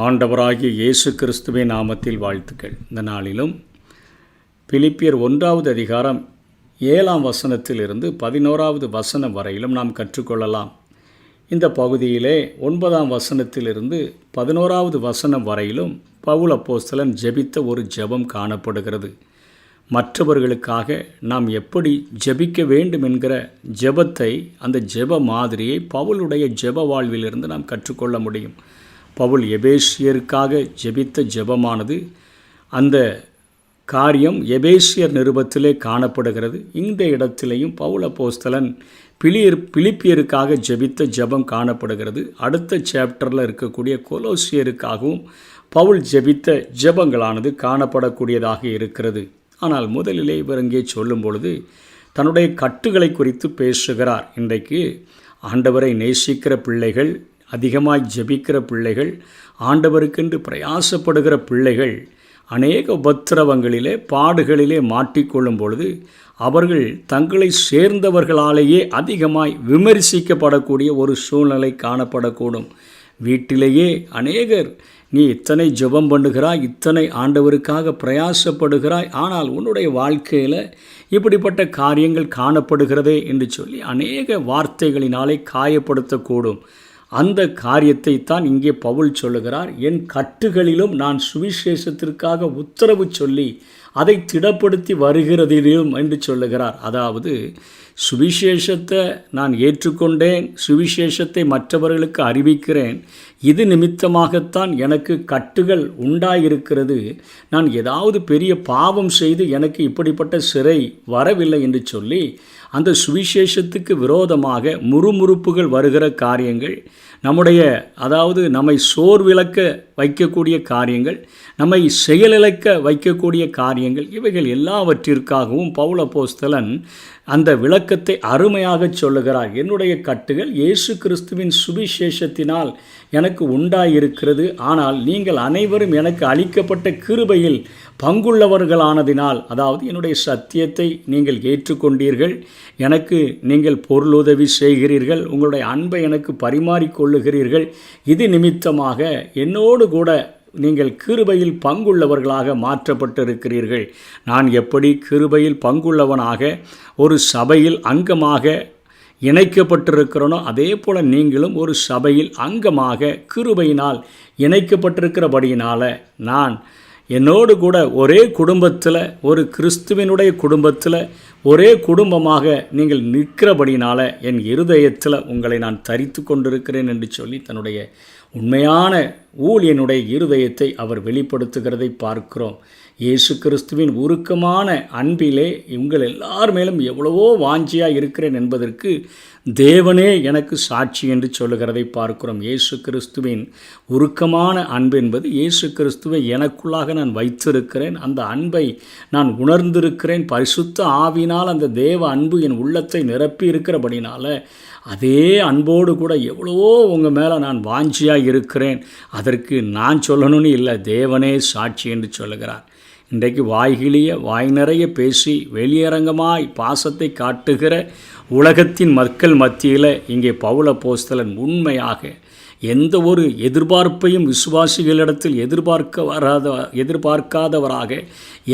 ஆண்டவராகிய இயேசு கிறிஸ்துவின் நாமத்தில் வாழ்த்துக்கள். இந்த நாளிலும் பிலிப்பியர் 1வது அதிகாரம் 7ஆம் வசனத்திலிருந்து 11வது வசனம் வரையிலும் நாம் கற்றுக்கொள்ளலாம். இந்த பகுதியிலே 9ஆம் வசனத்திலிருந்து 11வது வசனம் வரையிலும் பவுல் அப்போஸ்தலன் ஜெபித்த ஒரு ஜெபம் காணப்படுகிறது. மற்றவர்களுக்காக நாம் எப்படி ஜெபிக்க வேண்டும் என்கிற ஜெபத்தை, அந்த ஜெப மாதிரியை பவுலுடைய ஜெப வாழ்விலிருந்து நாம் கற்றுக்கொள்ள முடியும். பவுல் எபேசியருக்காக ஜெபித்த ஜெபமானது, அந்த காரியம் எபேசியர் நிருபத்திலே காணப்படுகிறது. இந்த இடத்திலேயும் பவுல் அப்போஸ்தலன் பிலிப்பியருக்காக ஜெபித்த ஜெபம் காணப்படுகிறது. அடுத்த சாப்டரில் இருக்கக்கூடிய கொலோசியருக்காகவும் பவுல் ஜெபித்த ஜெபங்களானது காணப்படக்கூடியதாக இருக்கிறது. ஆனால் முதலிலே இவர் இங்கே சொல்லும் பொழுது தன்னுடைய கட்டுகளை குறித்து பேசுகிறார். இன்றைக்கு ஆண்டவரை நேசிக்கிற பிள்ளைகள், அதிகமாய் ஜெபிக்கிற பிள்ளைகள், ஆண்டவருக்கென்று பிரயாசப்படுகிற பிள்ளைகள் அநேக உபத்திரவங்களிலே, பாடுகளிலே மாட்டிக்கொள்ளும் பொழுது அவர்கள் தங்களை சேர்ந்தவர்களாலேயே அதிகமாய் விமர்சிக்கப்படக்கூடிய ஒரு சூழ்நிலை காணப்படக்கூடும். வீட்டிலேயே அநேகர், நீ இத்தனை ஜெபம் பண்ணுகிறாய், இத்தனை ஆண்டவருக்காக பிரயாசப்படுகிறாய், ஆனால் உன்னுடைய வாழ்க்கையில் இப்படிப்பட்ட காரியங்கள் காணப்படுகிறதே என்று சொல்லி அநேக வார்த்தைகளினாலே காயப்படுத்தக்கூடும். அந்த காரியத்தை தான் இங்கே பவுல் சொல்லுகிறார். என் கட்டுகளிலும் நான் சுவிசேஷத்திற்காக உத்தரவு சொல்லி அதை திடப்படுத்தி வருகிறதிலும் என்று சொல்லுகிறார். அதாவது சுவிசேஷத்தை நான் ஏற்றுக்கொண்டேன், சுவிசேஷத்தை மற்றவர்களுக்கு அறிவிக்கிறேன், இது நிமித்தமாகத்தான் எனக்கு கட்டுகள் உண்டாயிருக்கிறது. நான் ஏதாவது பெரிய பாவம் செய்து எனக்கு இப்படிப்பட்ட சிறை வரவில்லை என்று சொல்லி அந்த சுவிசேஷத்துக்கு விரோதமாக முறுமுறுப்புகள் வருகிற காரியங்கள், அதாவது நம்மை சோர்விளக்க வைக்கக்கூடிய காரியங்கள், நம்மை செயலிழக்க வைக்கக்கூடிய காரியங்கள், இவைகள் எல்லாவற்றிற்காகவும் பவுல் அப்போஸ்தலன் அந்த விளக்கத்தை அருமையாக சொல்லுகிறார். என்னுடைய கட்டுகள் இயேசு கிறிஸ்துவின் சுவிசேஷத்தினால் எனக்கு உண்டாயிருக்கிறது. ஆனால் நீங்கள் அனைவரும் எனக்கு அளிக்கப்பட்ட கிருபையில் பங்குள்ளவர்களானதினால், அதாவது என்னுடைய சத்தியத்தை நீங்கள் ஏற்றுக்கொண்டீர்கள், எனக்கு நீங்கள் பொருளுதவி செய்கிறீர்கள், உங்களுடைய அன்பை எனக்கு பரிமாறிக்கொள்ளுகிறீர்கள், இது நிமித்தமாக என்னோடு கூட நீங்கள் கிருபையில் பங்குள்ளவர்களாக மாற்றப்பட்டிருக்கிறீர்கள். நான் எப்படி கிருபையில் பங்குள்ளவனாக ஒரு சபையில் அங்கமாக இணைக்கப்பட்டிருக்கிறனோ, அதே போல் நீங்களும் ஒரு சபையில் அங்கமாக கிருபையினால் இணைக்கப்பட்டிருக்கிறபடியினால், நான் என்னோடு கூட ஒரே குடும்பத்தில், ஒரு கிறிஸ்துவினுடைய குடும்பத்தில் ஒரே குடும்பமாக நீங்கள் நிற்கிறபடினால என் இருதயத்தில் உங்களை நான் தரித்து கொண்டிருக்கிறேன் என்று சொல்லி தன்னுடைய உண்மையான ஊழியனுடைய இருதயத்தை அவர் வெளிப்படுத்துகிறதை பார்க்கிறோம். இயேசு கிறிஸ்துவின் உருக்கமான அன்பிலே உங்கள் எல்லார் மேலும் எவ்வளவோ வாஞ்சியாக இருக்கிறேன் என்பதற்கு தேவனே எனக்கு சாட்சி என்று சொல்லுகிறதை பார்க்கிறோம். இயேசு கிறிஸ்துவின் உருக்கமான அன்பு என்பது இயேசு கிறிஸ்துவை எனக்குள்ளாக நான் வைத்திருக்கிறேன், அந்த அன்பை நான் உணர்ந்திருக்கிறேன். பரிசுத்த ஆவினால் அந்த தேவ அன்பு என் உள்ளத்தை நிரப்பி இருக்கிறபடினால அதே அன்போடு கூட எவ்வளவோ உங்கள் மேலே நான் வாஞ்சியாக இருக்கிறேன். அதற்கு நான் சொல்லணும்னு இல்லை, தேவனே சாட்சி என்று சொல்லுகிறார். இன்றைக்கு வாய் நிறைய பேசி வெளியரங்கமாய் பாசத்தை காட்டுகிற உலகத்தின் மக்கள் மத்தியில் இங்கே பவுல் அப்போஸ்தலன் உண்மையாக எந்த ஒரு எதிர்பார்ப்பையும் விசுவாசிகளிடத்தில் எதிர்பார்க்காதவராக,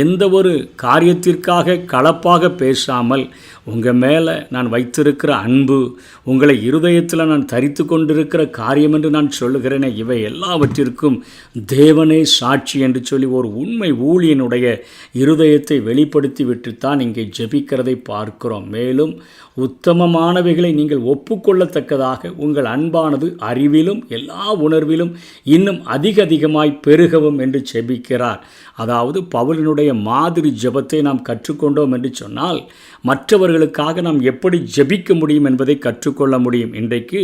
எந்த ஒரு காரியத்திற்காக கலப்பாக பேசாமல், உங்கள் மேலே நான் வைத்திருக்கிற அன்பு, உங்களை இருதயத்தில் நான் தரித்து கொண்டிருக்கிற காரியம் என்று நான் சொல்லுகிறேனே, இவை எல்லாவற்றிற்கும் தேவனே சாட்சி என்று சொல்லி ஒரு உண்மை ஊழியனுடைய இருதயத்தை வெளிப்படுத்தி விட்டுத்தான் இங்கே ஜெபிக்கிறதை பார்க்கிறோம். மேலும் உத்தமமானவைகளை நீங்கள் ஒப்புக்கொள்ளத்தக்கதாக உங்கள் அன்பானது அறிவிலும் எல்லா உணர்விலும் இன்னும் அதிகமாய் பெருகவும் என்று ஜெபிக்கிறார். அதாவது பவுலினுடைய மாதிரி ஜெபத்தை நாம் கற்றுக்கொண்டோம் என்று சொன்னால் மற்றவர்களுக்காக நாம் எப்படி ஜெபிக்க முடியும் என்பதை கற்றுக்கொள்ள முடியும். இன்றைக்கு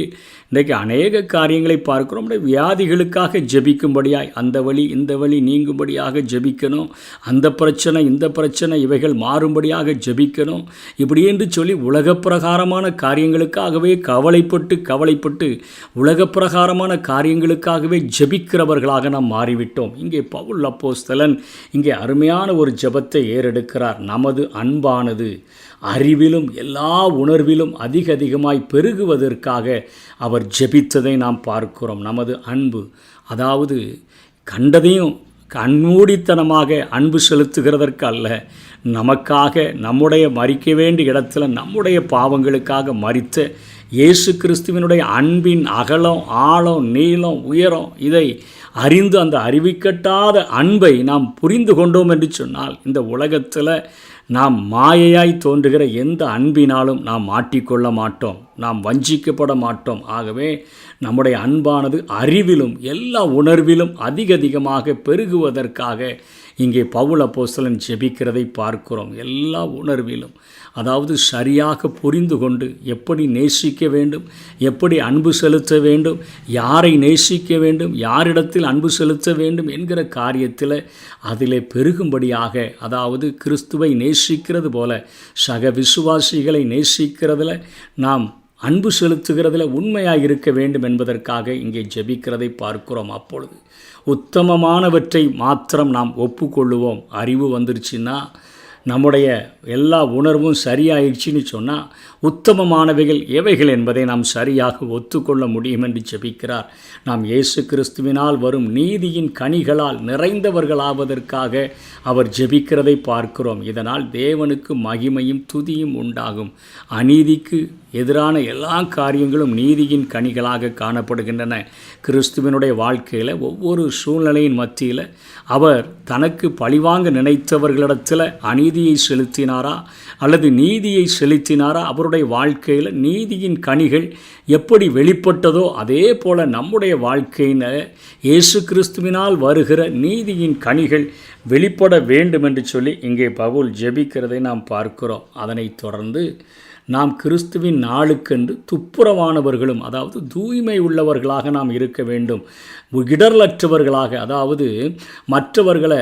அநேக காரியங்களை பார்க்கிறோம். வியாதிகளுக்காக ஜெபிக்கும்படியாய், அந்த வழி இந்த வழி நீங்கும்படியாக ஜெபிக்கணும், அந்த பிரச்சனை இந்த பிரச்சனை இவைகள் மாறும்படியாக ஜெபிக்கணும், இப்படி என்று சொல்லி உலக பிரகாரமான காரியங்களுக்காகவே கவலைப்பட்டு உலக பிரகாரமான காரியங்களுக்காகவே ஜெபிக்கிறவர்களாக நாம் மாறிவிட்டோம். இங்கே பவுல் அப்போஸ்தலன் இங்கே அருமையான ஒரு ஜெபத்தை ஏறெடுக்கிறார். நமது அன்பானது அறிவிலும் எல்லா உணர்விலும் அதிகமாய் பெருகுவதற்காக அவர் ஜெபித்ததை நாம் பார்க்கிறோம். நமது அன்பு அதாவது கண்டதையும் கண்மூடித்தனமாக அன்பு செலுத்துகிறதற்கு அல்ல, நமக்காக நம்முடைய மரிக்க வேண்டிய இடத்துல நம்முடைய பாவங்களுக்காக மரித்த இயேசு கிறிஸ்துவினுடைய அன்பின் அகலம், ஆழம், நீளம், உயரம் இதை அறிந்து அந்த அறிவிக்கட்டாத அன்பை நாம் புரிந்து கொண்டோம் என்று சொன்னால் இந்த உலகத்தில் நாம் மாயையாய் தோன்றுகிற எந்த அன்பினாலும் நாம் மாட்டிக்கொள்ள மாட்டோம், நாம் வஞ்சிக்கப்பட மாட்டோம். ஆகவே நம்முடைய அன்பானது அறிவிலும் எல்லா உணர்விலும் அதிகமாக பெருகுவதற்காக இங்கே பவுல் அப்போஸ்தலன் ஜெபிக்கிறதை பார்க்கிறோம். எல்லா உணர்விலும், அதாவது சரியாக புரிந்து கொண்டு எப்படி நேசிக்க வேண்டும், எப்படி அன்பு செலுத்த வேண்டும், யாரை நேசிக்க வேண்டும், யாரிடத்தில் அன்பு செலுத்த வேண்டும் என்கிற காரியத்தில் அதிலே பெருகும்படியாக, அதாவது கிறிஸ்துவை நேசிக்கிறது போல சக விசுவாசிகளை நேசிக்கிறதுல நாம் அன்பு செலுத்துகிறதில் உண்மையாக இருக்க வேண்டும் என்பதற்காக இங்கே ஜெபிக்கிறதை பார்க்கிறோம். அப்பொழுது உத்தமமானவற்றை மாத்திரம் நாம் ஒப்புக்கொள்ளுவோம். அறிவு வந்துருச்சுன்னா, நம்முடைய எல்லா உணர்வும் சரியாயிடுச்சின்னு சொன்னால் உத்தமமானவைகள் எவைகள் என்பதை நாம் சரியாக ஒத்துக்கொள்ள முடியும் என்று ஜெபிக்கிறார். நாம் இயேசு கிறிஸ்துவினால் வரும் நீதியின் கனிகளால் நிறைந்தவர்களாவதற்காக அவர் ஜெபிக்கிறதை பார்க்கிறோம். இதனால் தேவனுக்கு மகிமையும் துதியும் உண்டாகும். அநீதிக்கு எதிரான எல்லா காரியங்களும் நீதியின் கனிகளாக காணப்படுகின்றன. கிறிஸ்துவினுடைய வாழ்க்கையில் ஒவ்வொரு சூழ்நிலையின் மத்தியில் அவர் தனக்கு பழிவாங்க நினைத்தவர்களிடத்தில் அநீதியை செலுத்தினாரா அல்லது நீதியை செலுத்தினாரா? அவருடைய வாழ்க்கையில் நீதியின் கனிகள் எப்படி வெளிப்பட்டதோ அதே போல் நம்முடைய வாழ்க்கையில் இயேசு கிறிஸ்துவினால் வருகிற நீதியின் கனிகள் வெளிப்பட வேண்டும் என்று சொல்லி இங்கே பவுல் ஜெபிக்கிறதை நாம் பார்க்கிறோம். அதனைத் தொடர்ந்து நாம் கிறிஸ்துவின் நாளுக்கென்று துப்புரவானவர்களும், அதாவது தூய்மை உள்ளவர்களாக நாம் இருக்க வேண்டும். இடரலற்றவர்களாக, அதாவது மற்றவர்களை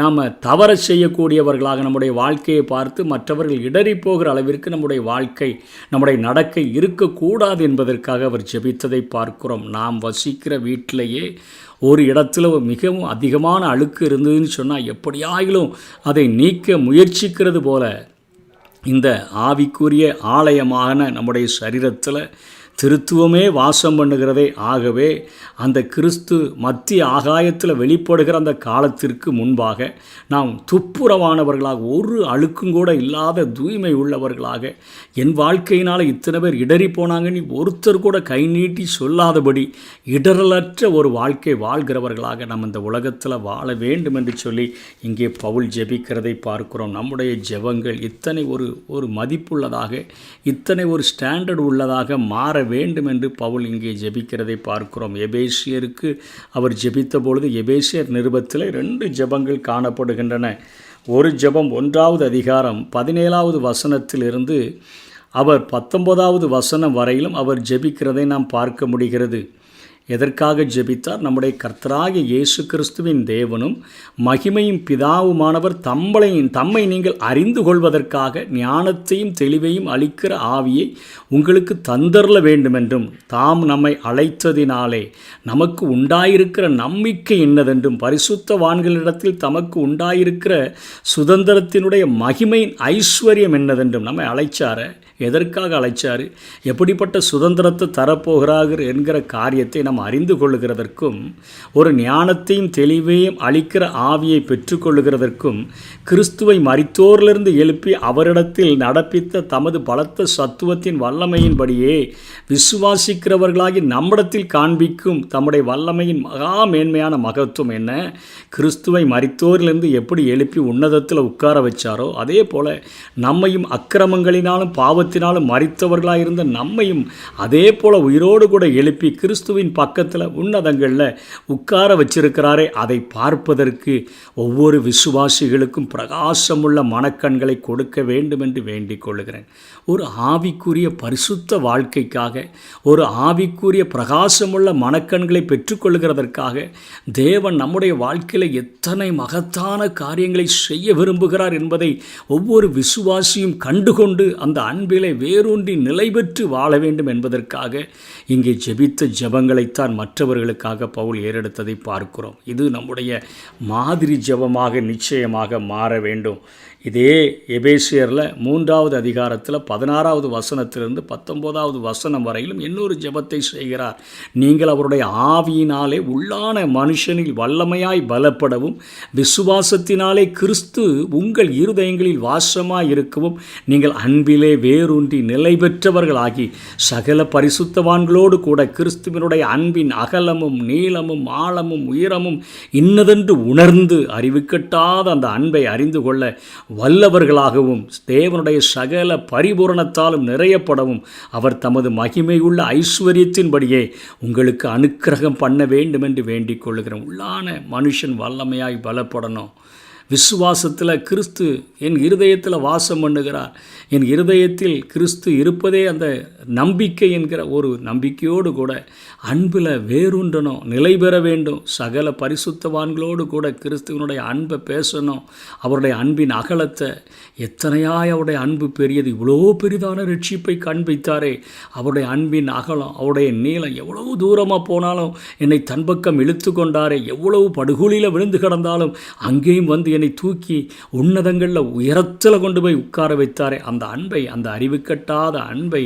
நாம் தவற செய்யக்கூடியவர்களாக நம்முடைய வாழ்க்கையை பார்த்து மற்றவர்கள் இடறி போகிற அளவிற்கு நம்முடைய வாழ்க்கை, நம்முடைய நடக்கை இருக்கக்கூடாது என்பதற்காக அவர் ஜெபித்ததை பார்க்கிறோம். நாம் வசிக்கிற வீட்டிலேயே ஒரு இடத்துல மிகவும் அதிகமான அழுக்கு இருந்ததுன்னு சொன்னால் எப்படியாயிலும் அதை நீக்க முயற்சிக்கிறது போல இந்த ஆவிக்குரிய ஆலயமான நம்முடைய சரீரத்தில் திருத்துவமே வாசம் பண்ணுகிறதே. ஆகவே அந்த கிறிஸ்து மத்திய ஆகாயத்தில் வெளிப்படுகிற அந்த காலத்திற்கு முன்பாக நாம் துப்புரவானவர்களாக, ஒரு அழுக்கும் கூட இல்லாத தூய்மை உள்ளவர்களாக, என் வாழ்க்கையினால் இத்தனை பேர் இடறி போனாங்க நீ ஒருத்தர் கூட கை நீட்டி சொல்லாதபடி இடரலற்ற ஒரு வாழ்க்கை வாழ்கிறவர்களாக நம்ம இந்த உலகத்தில் வாழ வேண்டும் என்று சொல்லி இங்கே பவுல் ஜெபிக்கிறதை பார்க்கிறோம். நம்முடைய ஜெபங்கள் இத்தனை ஒரு மதிப்புள்ளதாக, இத்தனை ஒரு ஸ்டாண்டர்ட் உள்ளதாக மாற வேண்டும் என்று பவுல் இங்கே ஜெபிக்கிறதை பார்க்கிறோம். எபேசியருக்கு அவர் ஜெபித்த பொழுது எபேசியர் நிருபத்தில் 2 ஜெபங்கள் காணப்படுகின்றன. ஒரு ஜெபம் 1வது அதிகாரம் 17வது வசனத்திலிருந்து அவர் 19வது வசனம் வரையிலும் அவர் ஜெபிக்கிறதை நாம் பார்க்க முடிகிறது. எதற்காக ஜெபித்தார்? நம்முடைய கர்த்தராகிய இயேசு கிறிஸ்துவின் தேவனும் மகிமையும் பிதாவுமானவர் தம்மை நீங்கள் அறிந்து கொள்வதற்காக ஞானத்தையும் தெளிவையும் அளிக்கிற ஆவியை உங்களுக்கு தந்தரல வேண்டுமென்றும், தாம் நம்மை அழைத்ததினாலே நமக்கு உண்டாயிருக்கிற நம்பிக்கை என்னதென்றும், பரிசுத்தவான்களிடத்தில் தமக்கு உண்டாயிருக்கிற சுதந்திரத்தினுடைய மகிமையின் ஐஸ்வர்யம் என்னதென்றும். நம்மை அழைச்சார, எதற்காக அழைச்சாரு, எப்படிப்பட்ட சுதந்திரத்தை தரப்போகிறார்கள் என்கிற காரியத்தை நாம் அறிந்து கொள்ளுகிறதற்கும், ஒரு ஞானத்தையும் தெளிவையும் அளிக்கிற ஆவியை பெற்றுக்கொள்ளுகிறதற்கும், கிறிஸ்துவை மரித்தோரிலிருந்து எழுப்பி அவரிடத்தில் நடப்பித்த தமது பலத்த சத்துவத்தின் வல்லமையின்படியே விசுவாசிக்கிறவர்களாகி நம்மிடத்தில் காண்பிக்கும் தம்முடைய வல்லமையின் மகா மேன்மையான மகத்துவம் என்ன? கிறிஸ்துவை மரித்தோரிலிருந்து எப்படி எழுப்பி உன்னதத்தில் உட்கார வச்சாரோ அதே போல நம்மையும் அக்கிரமங்களினாலும் பாவத்தினாலும் மரித்தவர்களாயிருந்த நம்மையும் அதே போல உயிரோடு கூட எழுப்பி கிறிஸ்துவின் பக்கத்தில் உன்னதங்களில் உட்கார வச்சிருக்கிறாரே. அதை பார்ப்பதற்கு ஒவ்வொரு விசுவாசிகளுக்கும் பிரகாசமுள்ள மனக்கண்களை கொடுக்க வேண்டும் என்று வேண்டிக் கொள்கிறேன். ஒரு ஆவிக்குரிய பரிசுத்த வாழ்க்கைக்காக, ஒரு ஆவிக்குரிய பிரகாசமுள்ள மனக்கண்களை பெற்றுக்கொள்கிறதற்காக தேவன் நம்முடைய வாழ்க்கையில் எத்தனை மகத்தான காரியங்களை செய்ய விரும்புகிறார் என்பதை ஒவ்வொரு விசுவாசியும் கண்டுகொண்டு அந்த அன்பிலே வேரூன்றி நிலை பெற்று வாழ வேண்டும் என்பதற்காக இங்கே ஜெபித்த ஜெபங்களை ஜெபத்தைத்தான் மற்றவர்களுக்காக பவுல் ஏறெடுத்ததை பார்க்கிறோம். இது நம்முடைய மாதிரி ஜெபமாக நிச்சயமாக மாற வேண்டும். இதே எபேசியரில் 3வது அதிகாரத்தில் 16வது வசனத்திலிருந்து 19வது வசனம் வரையிலும் இன்னொரு ஜெபத்தை செய்கிறார். நீங்கள் அவருடைய ஆவியினாலே உள்ளான மனுஷனில் வல்லமையாய் பலப்படவும் விசுவாசத்தினாலே கிறிஸ்து உங்கள் இருதயங்களில் வாசமாய் இருக்கவும் நீங்கள் அன்பிலே வேரூன்றி நிலை பெற்றவர்களாகி சகல பரிசுத்தவான்களோடு கூட கிறிஸ்துவினுடைய அன்பின் அகலமும் நீளமும் ஆழமும் உயரமும் இன்னதென்று உணர்ந்து அறிவுக்கட்டாத அந்த அன்பை அறிந்து கொள்ள வல்லவர்களாகவும் தேவனுடைய சகல பரிபூரணத்தாலும் நிறையப்படவும் அவர் தமது மகிமையுள்ள ஐஸ்வர்யத்தின்படியே உங்களுக்கு அனுக்கிரகம் பண்ண வேண்டும் என்று வேண்டிக் கொள்கிறோம். உள்ளான மனுஷன் வல்லமையாய் பலப்படணும். விசுவாசத்தில் கிறிஸ்து என் இருதயத்தில் வாசம் பண்ணுகிறார். என் இருதயத்தில் கிறிஸ்து இருப்பதே அந்த நம்பிக்கை என்கிற ஒரு நம்பிக்கையோடு கூட அன்பில் வேரூன்றணும், நிலை பெற வேண்டும். சகல பரிசுத்தவான்களோடு கூட கிறிஸ்துவனுடைய அன்பை பேசணும். அவருடைய அன்பின் அகலத்தை எத்தனையாய் அவருடைய அன்பு பெரியது, இவ்வளோ பெரிதான ரட்சிப்பை காண்பித்தாரே. அவருடைய அன்பின் அகலம், அவருடைய நீளம், எவ்வளவு தூரமாக போனாலும் என்னை தன்பக்கம் இழுத்து கொண்டாரே. எவ்வளவு படுகொலியில் விழுந்து கிடந்தாலும் அங்கேயும் வந்து என்னை தூக்கி உன்னதங்களில் உயரத்தில் கொண்டு போய் உட்கார வைத்தாரே. அந்த அன்பை, அந்த அறிவுக்கட்டாத அன்பை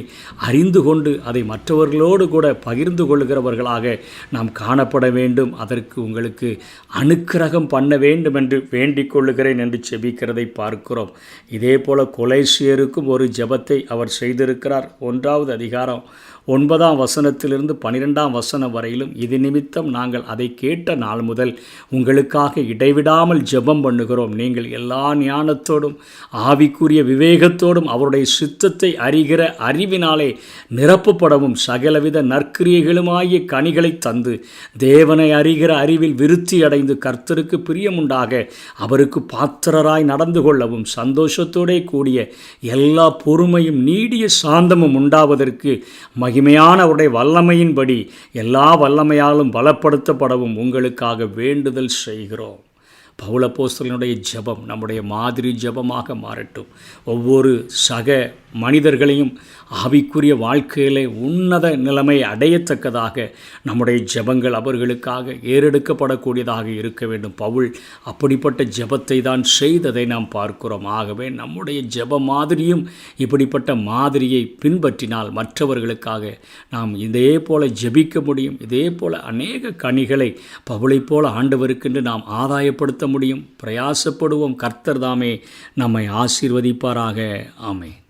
அறிந்து கொண்டு அதை மற்றவர்களோடு கூட பகிர்ந்து கொள்கிறவர்களாக நாம் காணப்பட வேண்டும். அதற்கு உங்களுக்கு அனுக்கிரகம் பண்ண வேண்டும் என்று வேண்டிக் கொள்ளுகிறேன் என்று செபிக்கிறதை பார்க்கிறோம். இதே போல கொலைசியருக்கும் ஒரு ஜெபத்தை அவர் செய்திருக்கிறார். 1வது அதிகாரம் 9ஆம் வசனத்திலிருந்து 12ஆம் வசனம் வரையிலும் இது நிமித்தம் நாங்கள் அதை கேட்ட நாள் முதல் உங்களுக்காக இடைவிடாமல் ஜெபம் பண்ணுகிறோம். நீங்கள் எல்லா ஞானத்தோடும் ஆவிக்குரிய விவேகத்தோடும் அவருடைய சித்தத்தை அறிகிற அறிவினாலே நிரப்பப்படவும் சகலவித நற்கிரியைகளுமாகிய கனிகளை தந்து தேவனை அறிகிற அறிவில் விருத்தி அடைந்து கர்த்தருக்கு பிரியமுண்டாக அவருக்கு பாத்திரராய் நடந்து கொள்ளவும் சந்தோஷத்தோடே கூடிய எல்லா பொறுமையும் நீடிய சாந்தமும் உண்டாவதற்கு மகிமையான அவருடைய வல்லமையின்படி எல்லா வல்லமையாலும் பலப்படுத்தப்படவும் உங்களுக்காக வேண்டுதல் செய்கிறோம். பவுலப்போஸ்தலனுடைய ஜெபம் நம்முடைய மாதிரி ஜெபமாக மாறட்டும். ஒவ்வொரு சக மனிதர்களையும் ஆவிக்குரிய வாழ்க்கையிலே உன்னத நிலைமை அடையத்தக்கதாக நம்முடைய ஜெபங்கள் அவர்களுக்காக ஏறெடுக்கப்படக்கூடியதாக இருக்க வேண்டும். பவுல் அப்படிப்பட்ட ஜெபத்தை தான் செய்ததை நாம் பார்க்கிறோம். ஆகவே நம்முடைய ஜெப மாதிரியும் இப்படிப்பட்ட மாதிரியை பின்பற்றினால் மற்றவர்களுக்காக நாம் இதே போல ஜெபிக்க முடியும். இதே போல அநேக கனிகளை பவுலைப் போல ஆண்டவருக்கென்று நாம் ஆதாயப்படுத்த முடியும். பிரயாசப்படுவோம். கர்த்தர் தாமே நம்மை ஆசீர்வதிப்பாராக. ஆமென்.